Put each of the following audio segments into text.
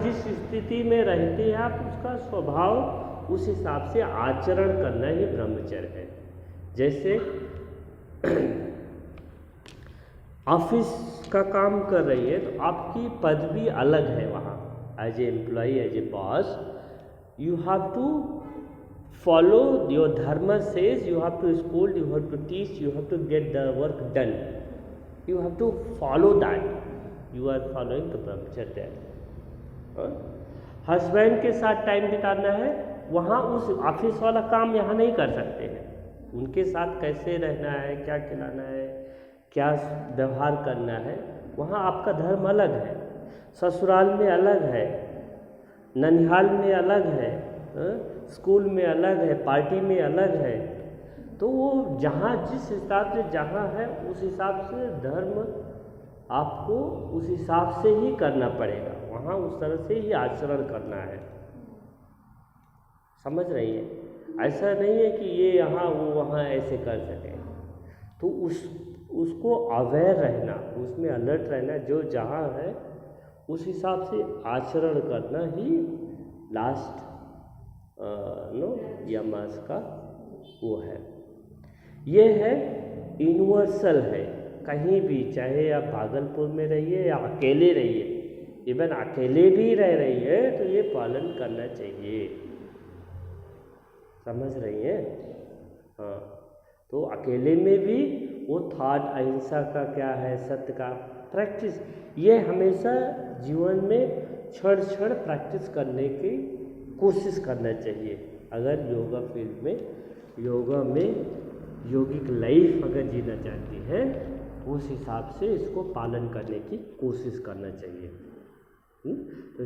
जिस स्थिति में रहते हैं आप, उसका स्वभाव उस हिसाब से आचरण करना ही ब्रह्मचर्य है। जैसे ऑफिस का काम कर रही है तो आपकी पदवी अलग है वहाँ, as a employee, as a boss, you have to follow your dharma says you have to scold, you have to teach, you have to get the work done, you have to follow that, you are following the brahmacharya। Husband के साथ time बिताना है, वहाँ उस office वाला काम यहाँ नहीं कर सकते हैं। उनके साथ कैसे रहना है, क्या खिलाना है, क्या व्यवहार करना है, वहाँ आपका धर्म अलग है। ससुराल में अलग है, ननिहाल में अलग है, स्कूल में अलग है, पार्टी में अलग है। तो वो जहाँ जिस हिसाब से जहाँ है उस हिसाब से धर्म आपको उस हिसाब से ही करना पड़ेगा, वहाँ उस तरह से ही आचरण करना है। समझ रही है? ऐसा नहीं है कि ये यहाँ वो वहाँ ऐसे कर सके। तो उसको अवेयर रहना, उसमें अलर्ट रहना, जो जहाँ है उस हिसाब से आचरण करना ही लास्ट यमास का वो है। ये है यूनिवर्सल है, कहीं भी, चाहे आप भागलपुर में रहिए या अकेले रहिए, इवन अकेले भी रह रही है तो ये पालन करना चाहिए। समझ रही है? हाँ, तो अकेले में भी वो थॉट अहिंसा का क्या है, सत्य का प्रैक्टिस, ये हमेशा जीवन में क्षण क्षण प्रैक्टिस करने की कोशिश करना चाहिए। अगर योगा फील्ड में, योगा में योगिक लाइफ अगर जीना चाहती है, उस हिसाब से इसको पालन करने की कोशिश करना चाहिए। तो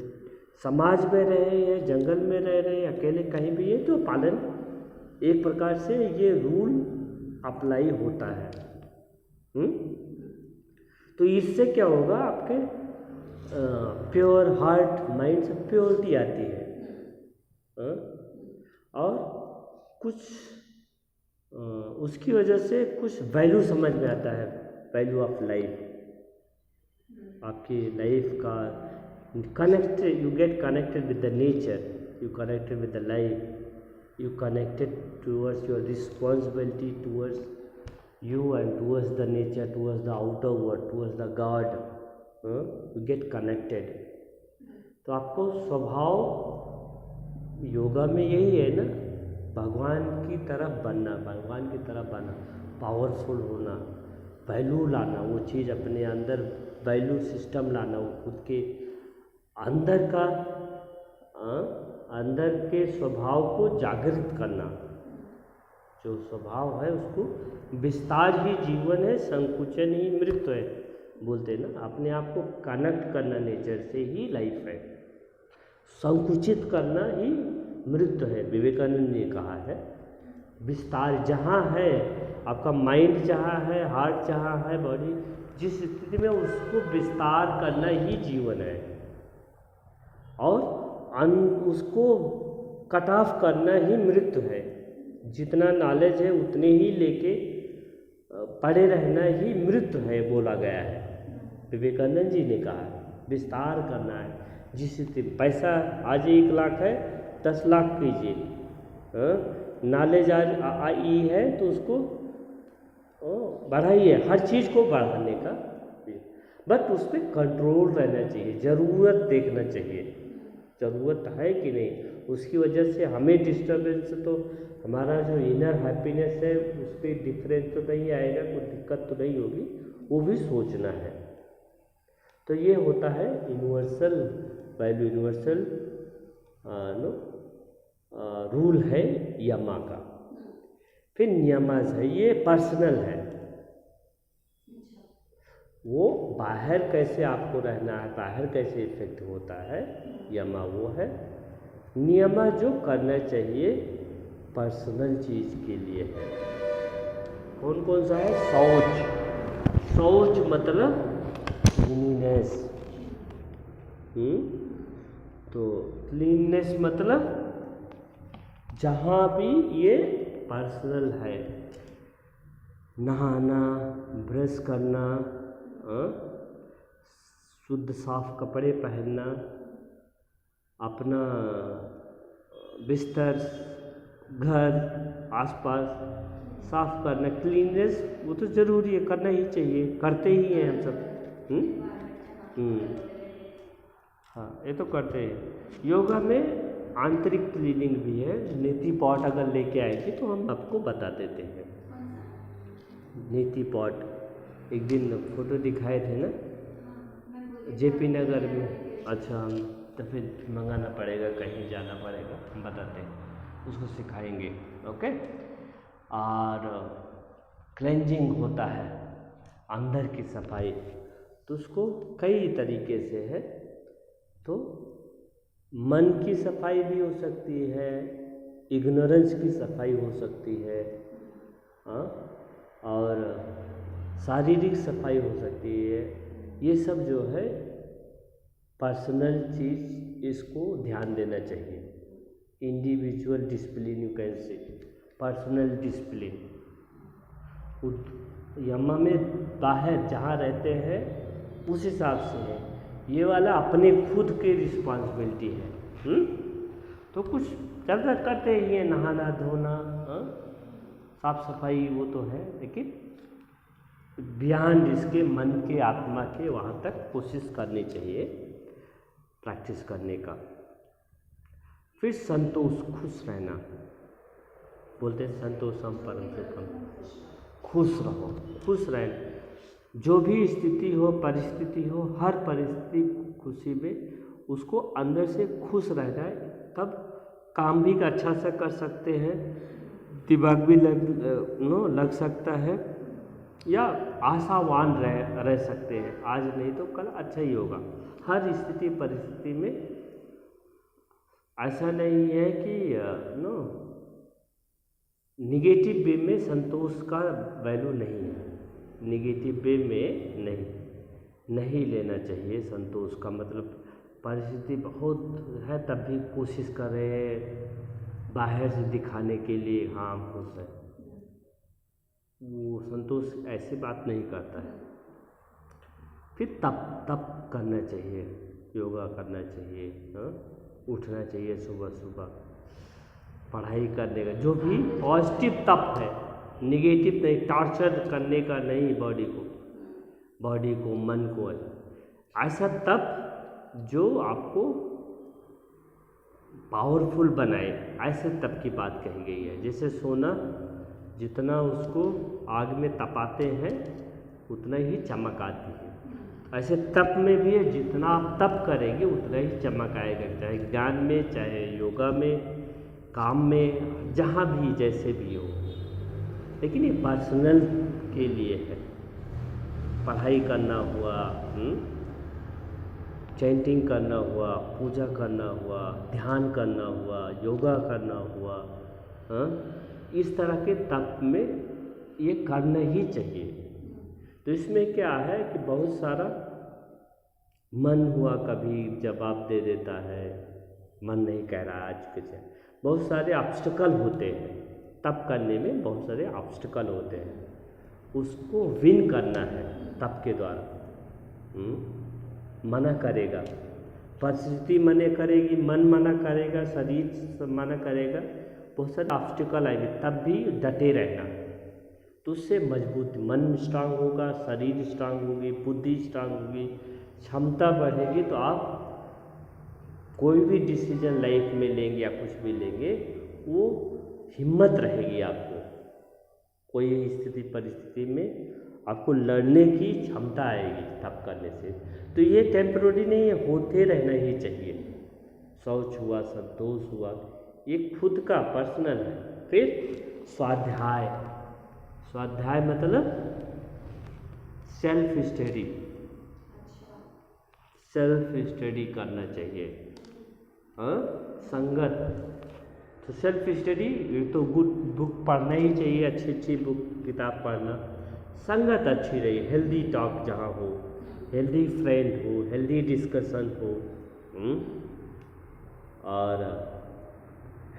समाज में रहे या जंगल में रह रहे, अकेले कहीं भी है, तो पालन एक प्रकार से ये रूल अप्लाई होता है। तो इससे क्या होगा, आपके प्योर हार्ट माइंड से प्योरिटी आती है, और कुछ उसकी वजह से कुछ वैल्यू समझ में आता है, वैल्यू ऑफ लाइफ, आपकी लाइफ का connected, you get connected with the nature, you connected with the life, you connected towards your responsibility towards you and towards the nature, towards the outer world, towards the God, you get connected। तो आपको स्वभाव योगा में यही है ना, भगवान की तरफ बनना, भगवान की तरफ बनना, पावरफुल होना, वैल्यू लाना, वो चीज़ अपने अंदर वैल्यू सिस्टम लाना, वो खुद के अंदर का अंदर के स्वभाव को जागृत करना। जो स्वभाव है उसको, विस्तार ही जीवन है, संकुचन ही मृत्यु है, बोलते हैं ना। अपने आप को कनेक्ट करना नेचर से ही लाइफ है, संकुचित करना ही मृत्यु है। विवेकानंद ने कहा है, विस्तार जहाँ है, आपका माइंड जहाँ है, हार्ट जहाँ है, बॉडी जिस स्थिति में, उसको विस्तार करना ही जीवन है, और उसको कट ऑफ करना ही मृत्यु है। जितना नॉलेज है उतने ही लेके पड़े रहना ही मृत्यु है, बोला गया है। विवेकानंद जी ने कहा विस्तार करना है। जिस पैसा आज 1 लाख है, 10 लाख कीजिए, नॉलेज आज आई है तो उसको बढ़ाइए, हर चीज़ को बढ़ाने का, बट उस पर कंट्रोल रहना चाहिए, ज़रूरत देखना चाहिए, ज़रूरत है कि नहीं। उसकी वजह से हमें डिस्टर्बेंस, तो हमारा जो इनर हैप्पीनेस है उस पर डिफरेंस तो नहीं आएगा, कोई दिक्कत तो नहीं होगी, वो भी सोचना है। तो ये होता है यूनिवर्सल वैल्यू, यूनिवर्सल रूल है यमा का। फिर नियमास है, ये पर्सनल है, वो बाहर कैसे आपको रहना है, बाहर कैसे इफेक्ट होता है, यमा वो है। नियमा जो करना चाहिए पर्सनल चीज़ के लिए है। कौन कौन सा है? शौच। शौच मतलब क्लीननेस। तो क्लीननेस मतलब जहाँ भी ये पर्सनल है, नहाना, ब्रश करना, शुद्ध साफ कपड़े पहनना, अपना बिस्तर, घर, आसपास साफ करना, क्लीननेस वो तो ज़रूरी है, करना ही चाहिए, करते ही हैं हम सब। हाँ, ये तो करते हैं। योगा में आंतरिक क्लीनिंग भी है। नीति पॉट अगर लेके आएंगे तो हम आपको बता देते हैं। नीति पॉट एक दिन फोटो दिखाए थे ना, जेपी नगर में। अच्छा, हम तो फिर मंगाना पड़ेगा, कहीं जाना पड़ेगा, हम बताते हैं, उसको सिखाएंगे। ओके। और क्लेंजिंग होता है, अंदर की सफाई, तो उसको कई तरीके से है। तो मन की सफाई भी हो सकती है, इग्नोरेंस की सफाई हो सकती है, हाँ, और शारीरिक सफाई हो सकती है। ये सब जो है पर्सनल चीज़, इसको ध्यान देना चाहिए। Individual discipline, you can say personal discipline. यमा में बाहर जहाँ रहते हैं उस हिसाब से है, ये वाला अपने खुद की रिस्पॉन्सिबिलिटी है। तो कुछ ज़्यादा करते ही है, नहाना धोना, साफ सफाई वो तो है, लेकिन बियॉन्ड इसके मन के, आत्मा के, वहाँ तक कोशिश करनी चाहिए प्रैक्टिस करने का। फिर संतोष, खुश रहना, बोलते हैं संतोषम परम सुखम, खुश रहो, खुश रहना। जो भी स्थिति हो, परिस्थिति हो, हर परिस्थिति खुशी में उसको अंदर से खुश रहना है, तब काम भी अच्छा से कर सकते हैं, दिमाग भी लग सकता है, या आशावान रह सकते हैं। आज नहीं तो कल अच्छा ही होगा। हर स्थिति परिस्थिति में ऐसा नहीं है कि निगेटिव वे में संतोष का वैल्यू नहीं है। निगेटिव वे में नहीं लेना चाहिए संतोष का। मतलब परिस्थिति बहुत है तब भी कोशिश कर रहे हैं बाहर से दिखाने के लिए, हाँ हम खुश हैं, वो संतोष ऐसी बात नहीं करता है। फिर तप करना चाहिए, योगा करना चाहिए, हाँ, उठना चाहिए सुबह सुबह, पढ़ाई करने का, जो भी पॉजिटिव तप है, निगेटिव नहीं, टॉर्चर करने का नहीं, बॉडी को मन को, ऐसा तप जो आपको पावरफुल बनाए, ऐसे तप की बात कही गई है। जैसे सोना, जितना उसको आग में तपाते हैं उतना ही चमक आती है, ऐसे तप में भी है, जितना आप तप करेंगे उतना ही चमक आएगा, चाहे ज्ञान में, चाहे योगा में, काम में, जहाँ भी जैसे भी हो। लेकिन ये पर्सनल के लिए है। पढ़ाई करना हुआ, चैंटिंग करना हुआ, पूजा करना हुआ, ध्यान करना हुआ, योगा करना हुआ, हाँ, इस तरह के तप में ये करना ही चाहिए। तो इसमें क्या है कि बहुत सारा मन हुआ कभी जवाब दे देता है, मन नहीं कह रहा आज कुछ है, बहुत सारे ऑब्स्टिकल होते हैं तप करने में, बहुत सारे ऑब्स्टिकल होते हैं, उसको विन करना है तप के द्वारा। मना करेगा, परिस्थिति मना करेगी, मन मना करेगा, शरीर मना करेगा, बहुत सारे ऑब्स्टिकल आएंगे, तब भी डटे रहना। तो उससे मजबूत मन स्ट्रांग होगा, शरीर स्ट्रांग होगी, बुद्धि स्ट्रांग होगी, क्षमता बढ़ेगी, तो आप कोई भी डिसीजन लाइफ में लेंगे या कुछ भी लेंगे, वो हिम्मत रहेगी आपको, कोई स्थिति परिस्थिति में आपको लड़ने की क्षमता आएगी तप करने से। तो ये टेम्पररी नहीं है, होते रहना ही चाहिए। शौच हुआ, संतोष हुआ, ये खुद का पर्सनल है। फिर स्वाध्याय, स्वाध्याय मतलब सेल्फ स्टडी करना चाहिए, हाँ, संगत। तो सेल्फ स्टडी, ये तो गुड बुक पढ़ना ही चाहिए, अच्छी अच्छी बुक किताब पढ़ना, संगत अच्छी रही, हेल्दी टॉक जहाँ हो, हेल्दी फ्रेंड हो, हेल्दी डिस्कशन हो, और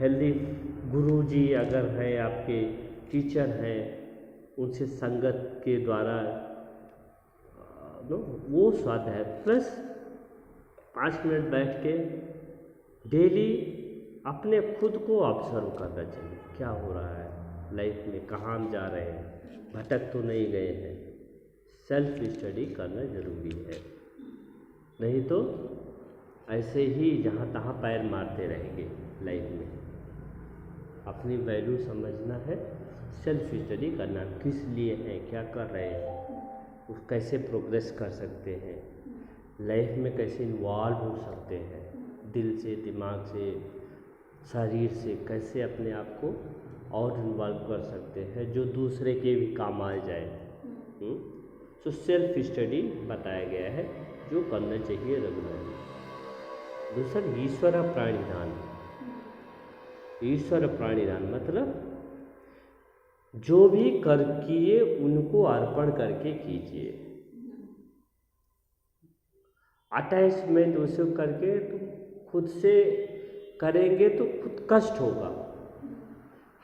हेल्दी गुरुजी अगर है, आपके टीचर हैं, उनसे संगत के द्वारा वो स्वाध्याय। प्लस 5 मिनट बैठ के डेली अपने खुद को ऑब्जर्व करना चाहिए, क्या हो रहा है लाइफ में, कहाँ हम जा रहे हैं, भटक तो नहीं गए हैं। सेल्फ स्टडी करना ज़रूरी है, नहीं तो ऐसे ही जहाँ तहाँ पैर मारते रहेंगे लाइफ में। अपनी वैल्यू समझना है, सेल्फ स्टडी करना, किस लिए है, क्या कर रहे हैं, उस कैसे प्रोग्रेस कर सकते हैं, लाइफ में कैसे इन्वॉल्व हो सकते हैं, दिल से, दिमाग से, शरीर से कैसे अपने आप को और इन्वॉल्व कर सकते हैं जो दूसरे के भी काम आ जाए। तो सेल्फ स्टडी बताया गया है जो करना चाहिए रेगुलरली। दूसरा ईश्वर प्राणिधान। ईश्वर प्राणिधान मतलब जो भी कर किए उनको अर्पण करके कीजिए। अटैचमेंट उसे करके तो खुद से करेंगे तो खुद कष्ट होगा,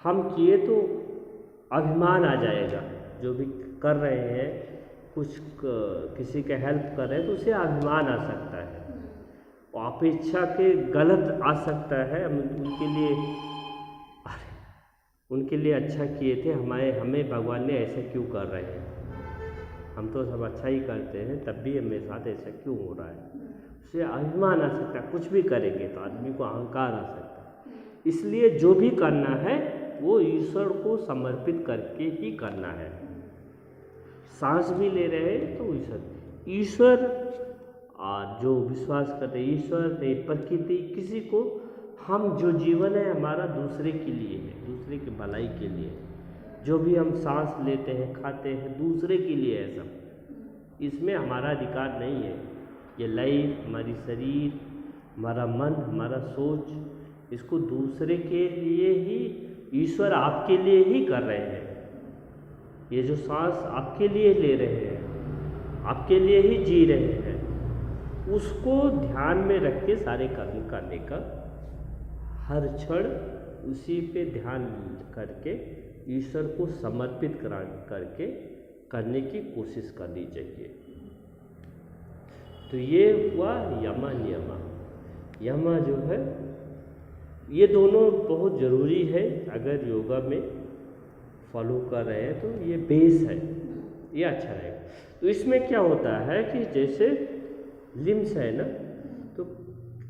हम किए तो अभिमान आ जाएगा। जो भी कर रहे हैं, कुछ किसी के हेल्प कर रहे हैं तो उसे अभिमान आ सकता है, अपेक्षा के गलत आ सकता है। उनके लिए अच्छा किए थे, हमें भगवान ने ऐसा क्यों कर रहे हैं, हम तो सब अच्छा ही करते हैं, तब भी मेरे साथ ऐसा क्यों हो रहा है। उससे अभिमान आ सकता है, कुछ भी करेंगे तो आदमी को अहंकार आ सकता है। इसलिए जो भी करना है वो ईश्वर को समर्पित करके ही करना है। सांस भी ले रहे हैं तो ईश्वर जो विश्वास करते हैं, ईश्वर ने प्रकृति, किसी को हम जो जीवन है हमारा दूसरे के लिए है, दूसरे की भलाई के लिए। जो भी हम सांस लेते हैं, खाते हैं, दूसरे के लिए है सब। इसमें हमारा अधिकार नहीं है। ये लाइफ, हमारी शरीर, हमारा मन, हमारा सोच, इसको दूसरे के लिए ही, ईश्वर आपके लिए ही कर रहे हैं। ये जो सांस आपके लिए ले रहे हैं, आपके लिए ही जी रहे हैं, उसको ध्यान में रख के सारे कर्म करने का, हर क्षण उसी पे ध्यान करके ईश्वर को समर्पित करके करने की कोशिश करनी चाहिए। तो ये हुआ यमा नियमा। यमा जो है ये दोनों बहुत ज़रूरी है, अगर योगा में फॉलो कर रहे हैं तो ये बेस है, ये अच्छा रहेगा। तो इसमें क्या होता है कि जैसे लिम्स है ना, तो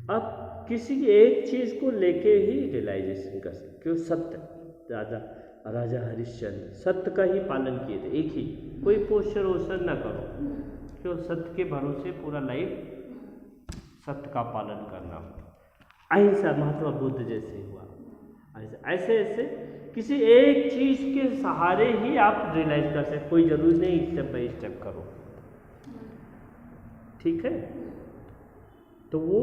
अब किसी एक चीज़ को लेके ही रियलाइजेशन कर सकते, क्यों सत्य, राजा हरिश्चंद्र सत्य का ही पालन किए थे, एक ही, कोई पोस्चर वोस्चर ना करो, क्यों सत्य के भरोसे पूरा लाइफ सत्य का पालन करना। अहिंसा, महात्मा बुद्ध जैसे हुआ, ऐसे ऐसे किसी एक चीज़ के सहारे ही आप रियलाइज कर सकते, कोई ज़रूरी नहीं स्टेप बाई स्टेप करो, ठीक है। तो वो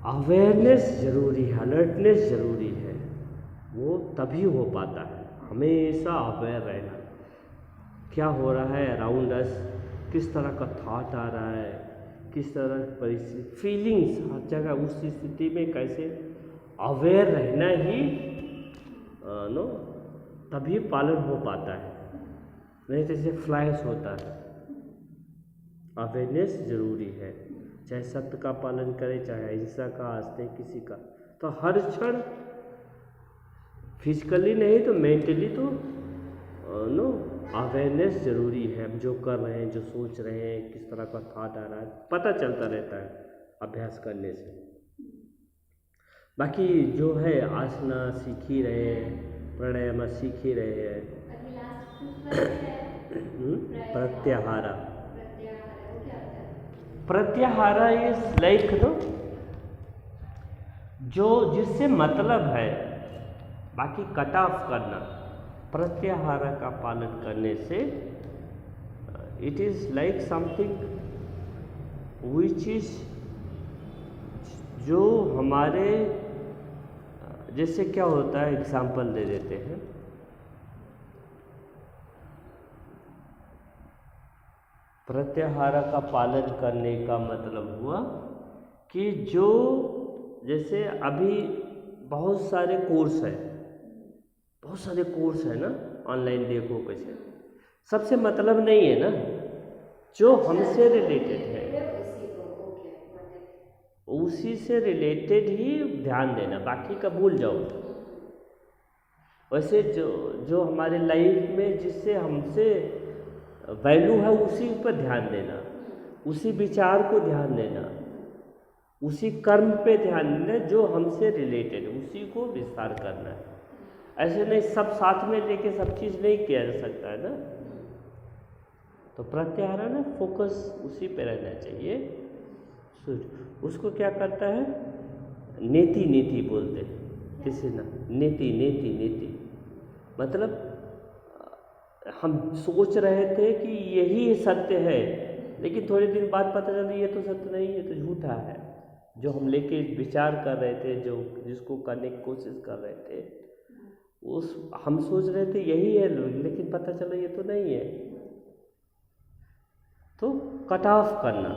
अवेयरनेस ज़रूरी है, अलर्टनेस ज़रूरी है, वो तभी हो पाता है। हमेशा अवेयर रहना, क्या हो रहा है अराउंड अस, किस तरह का थॉट आ रहा है, किस तरह की परिस्थिति, फीलिंग्स हर जगह, उस स्थिति में कैसे अवेयर रहना ही तभी पालन हो पाता है, नहीं तो जैसे फ्लैश होता है। अवेयरनेस ज़रूरी है, चाहे सत्य का पालन करें, चाहे अहिंसा का, आस्ते किसी का, तो हर क्षण फिजिकली नहीं तो मेंटली तो अवेयरनेस ज़रूरी है। हम जो कर रहे हैं, जो सोच रहे हैं, किस तरह का थॉट आ रहा है, पता चलता रहता है अभ्यास करने से। बाकी जो है आसना सीख ही रहे हैं, प्राणायाम सीख ही रहे हैं। प्रत्याहारा, प्रत्याहारा इज लाइक जो जिससे मतलब है, बाकी कट ऑफ करना। प्रत्याहारा का पालन करने से it is like something which is, जो हमारे, जैसे क्या होता है, एग्जाम्पल दे देते हैं। प्रत्याहारा का पालन करने का मतलब हुआ कि जो, जैसे अभी बहुत सारे कोर्स है, बहुत सारे कोर्स है ना, ऑनलाइन देखो कैसे, सबसे मतलब नहीं है ना, जो हमसे रिलेटेड है उसी से रिलेटेड ही ध्यान देना, बाकी का भूल जाओ। वैसे जो जो हमारे लाइफ में जिससे हमसे वैल्यू है उसी पर ध्यान देना, उसी विचार को ध्यान देना, उसी कर्म पे ध्यान देना जो हमसे रिलेटेड, उसी को विस्तार करना है। ऐसे नहीं सब साथ में लेके सब चीज़ नहीं किया जा सकता है ना। तो प्रत्याहार ना फोकस उसी पे रहना चाहिए। उसको क्या करता है, नेति नेति बोलते हैं किसी ना, नेति नेति नेति मतलब हम सोच रहे थे कि यही सत्य है, लेकिन थोड़े दिन बाद पता चला ये तो सत्य नहीं, ये तो झूठा है। जो हम लेके विचार कर रहे थे, जो जिसको करने की कोशिश कर रहे थे, उस हम सोच रहे थे यही है, लेकिन पता चला ये तो नहीं है। तो कट ऑफ करना,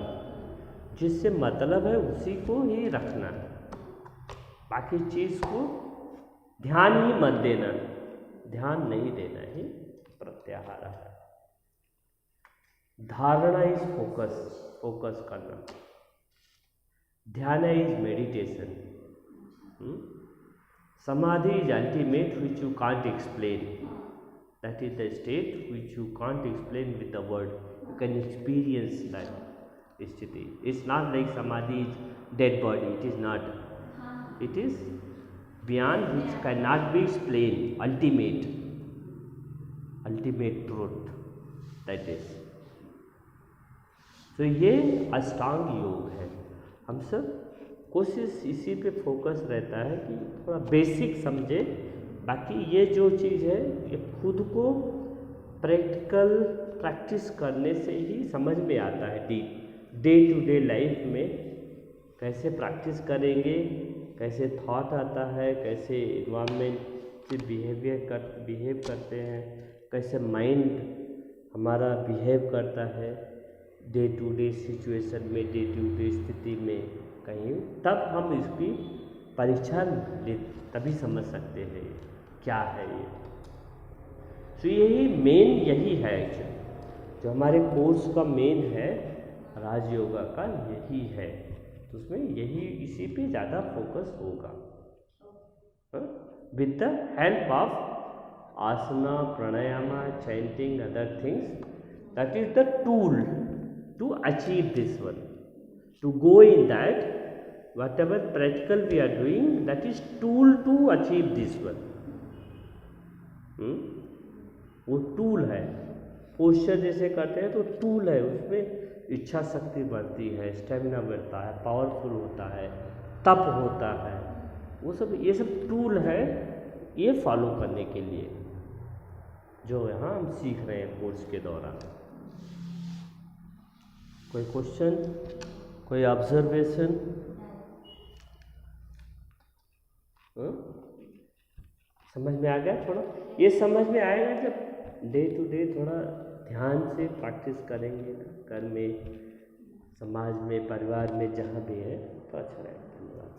जिससे मतलब है उसी को ही रखना है, बाकी चीज़ को ध्यान ही मत देना, ध्यान नहीं देना ही प्रत्याहार है। धारणा इज फोकस, फोकस करना। ध्यान इज मेडिटेशन। समाधि is ultimate which you can't explain, that is the state which you can't explain with the word, you can experience that स्थिति। इट्स नॉट लाइक समाधि is dead body, it is not, it is beyond which cannot be explained, ultimate truth that is। तो ये अष्टांग योग है। हम सब कोशिश इसी पे फोकस रहता है कि थोड़ा बेसिक समझे, बाकी ये जो चीज़ है ये खुद को प्रैक्टिकल प्रैक्टिस करने से ही समझ में आता है। डे टू डे लाइफ में कैसे प्रैक्टिस करेंगे, कैसे थॉट आता है, कैसे इन्वायरमेंट से बिहेव करते हैं, कैसे माइंड हमारा बिहेव करता है डे टू डे सिचुएशन में, डे टू डे स्थिति में कहीं, तब हम इसकी परीक्षा ले, तभी समझ सकते हैं क्या है ये। तो यही मेन यही है जो हमारे कोर्स का मेन है राजयोगा का, यही है। तो उसमें यही इसी पे ज़्यादा फोकस होगा, with the help of asana, pranayama, chanting, other things. That is the tool to achieve this one, to go in that whatever practical we are doing, that is tool to achieve this one. वो tool है। Posture जैसे करते हैं तो tool है, उसमें इच्छा शक्ति बढ़ती है, स्टेमिना बढ़ता है, पावरफुल होता है, तप होता है, वो सब, ये सब टूल है ये फॉलो करने के लिए, जो यहाँ हम सीख रहे हैं कोर्स के दौरान। कोई क्वेश्चन, कोई ऑब्जर्वेशन? समझ में आ गया? थोड़ा ये समझ में आएगा जब डे टू डे थोड़ा ध्यान से प्रैक्टिस करेंगे ना, घर में, समाज में, परिवार में, जहाँ भी है, तो अच्छा रहेगा। धन्यवाद।